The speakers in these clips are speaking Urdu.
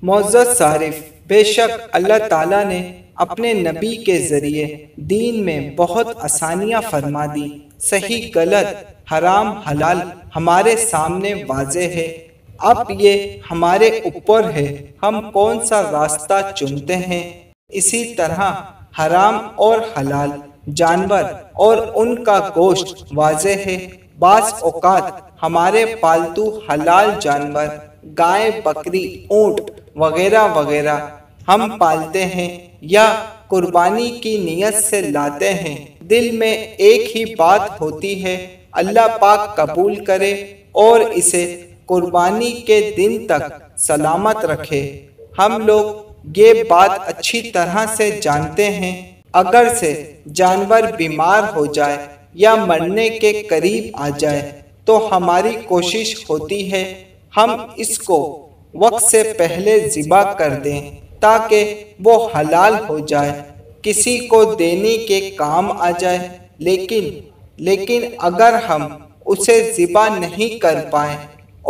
معزز صارف، بے شک اللہ تعالیٰ نے اپنے نبی کے ذریعے دین میں بہت آسانیاں فرما دی۔ صحیح غلط، حرام حلال ہمارے سامنے واضح ہے۔ اب یہ ہمارے اوپر ہے ہم کون سا راستہ چنتے ہیں۔ اسی طرح حرام اور حلال جانور اور ان کا گوشت واضح ہے۔ بعض اوقات ہمارے پالتو حلال جانور گائے، بکری، اونٹ وغیرہ وغیرہ ہم پالتے ہیں یا قربانی کی نیت سے لاتے ہیں۔ دل میں ایک ہی بات ہوتی ہے، اللہ پاک قبول کرے اور اسے قربانی کے دن تک سلامت رکھے۔ ہم لوگ یہ بات اچھی طرح سے جانتے ہیں، اگر سے جانور بیمار ہو جائے یا مرنے کے قریب آ جائے تو ہماری کوشش ہوتی ہے ہم اس کو وقت سے پہلے ذبح کر دیں تاکہ وہ حلال ہو جائے، کسی کو دینے کے کام آ جائے۔ لیکن اگر ہم اسے ذبح نہیں کر پائیں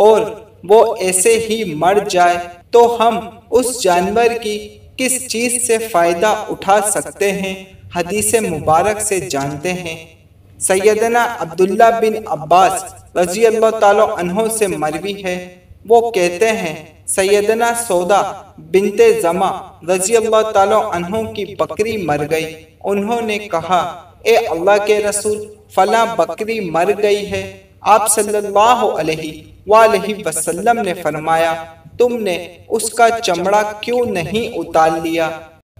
اور وہ ایسے ہی مر جائے تو ہم اس جانور کی کس چیز سے فائدہ اٹھا سکتے ہیں؟ حدیث مبارک سے جانتے ہیں۔ سیدنا عبداللہ بن عباس رضی اللہ تعالیٰ عنہ سے مروی ہے، وہ کہتے ہیں سیدنا سودا بنت زمع رضی اللہ تعالیٰ عنہ کی بکری مر گئی۔ انہوں نے کہا، اے اللہ کے رسول، فلاں بکری مر گئی ہے۔ آپ صلی اللہ علیہ وآلہ وسلم نے فرمایا، تم نے اس کا چمڑا کیوں نہیں اتار لیا؟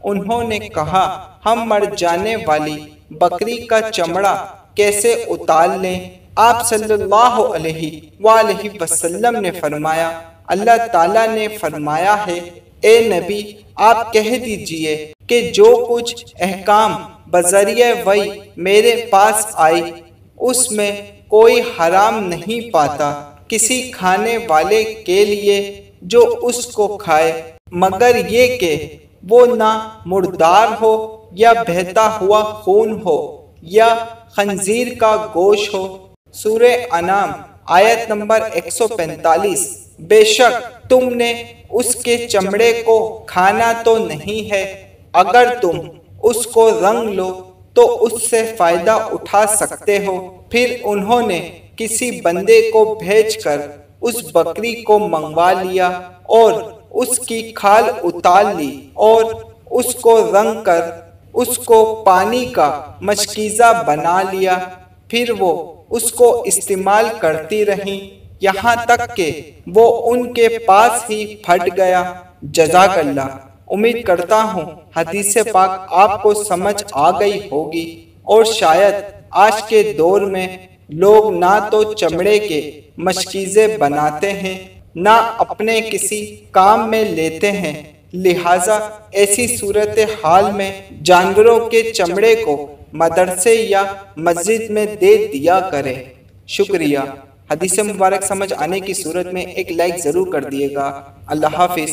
انہوں نے کہا، ہم مر جانے والی بکری کا چمڑا کیسے اتار لیں؟ آپ صلی اللہ علیہ وآلہ وسلم نے فرمایا، اللہ تعالیٰ نے فرمایا ہے، اے نبی آپ کہہ دیجئے کہ جو کچھ احکام بذریعہ وحی میرے پاس آئی اس میں کوئی حرام نہیں پاتا کسی کھانے والے کے لیے جو اس کو کھائے، مگر یہ کہ وہ نہ مردار ہو یا بہتا ہوا خون ہو یا خنزیر کا گوشت ہو۔ سورہ انعام آیت نمبر 145۔ بے شک تم نے اس کے چمڑے کو کھانا تو نہیں ہے، اگر تم اس کو رنگ لو تو اس سے فائدہ اٹھا سکتے ہو۔ پھر انہوں نے کسی بندے کو بھیج کر اس بکری کو منگوا لیا اور اس کی کھال اتار لی اور اس کو رنگ کر اس کو پانی کا مشکیزہ بنا لیا۔ پھر وہ اس کو استعمال کرتی رہیں یہاں تک کہ وہ ان کے پاس ہی پھٹ گیا۔ جزاک اللہ۔ امید کرتا ہوں حدیث پاک آپ کو سمجھ آ گئی ہوگی، اور شاید آج کے دور میں لوگ نہ تو چمڑے کے مشکیزے بناتے ہیں نہ اپنے کسی کام میں لیتے ہیں، لہٰذا ایسی صورتحال میں جانوروں کے چمڑے کو مدرسے یا مسجد میں دے دیا کریں۔ شکریہ۔ حدیث مبارک سمجھ آنے کی صورت میں ایک لائک ضرور کر دیے گا۔ اللہ حافظ۔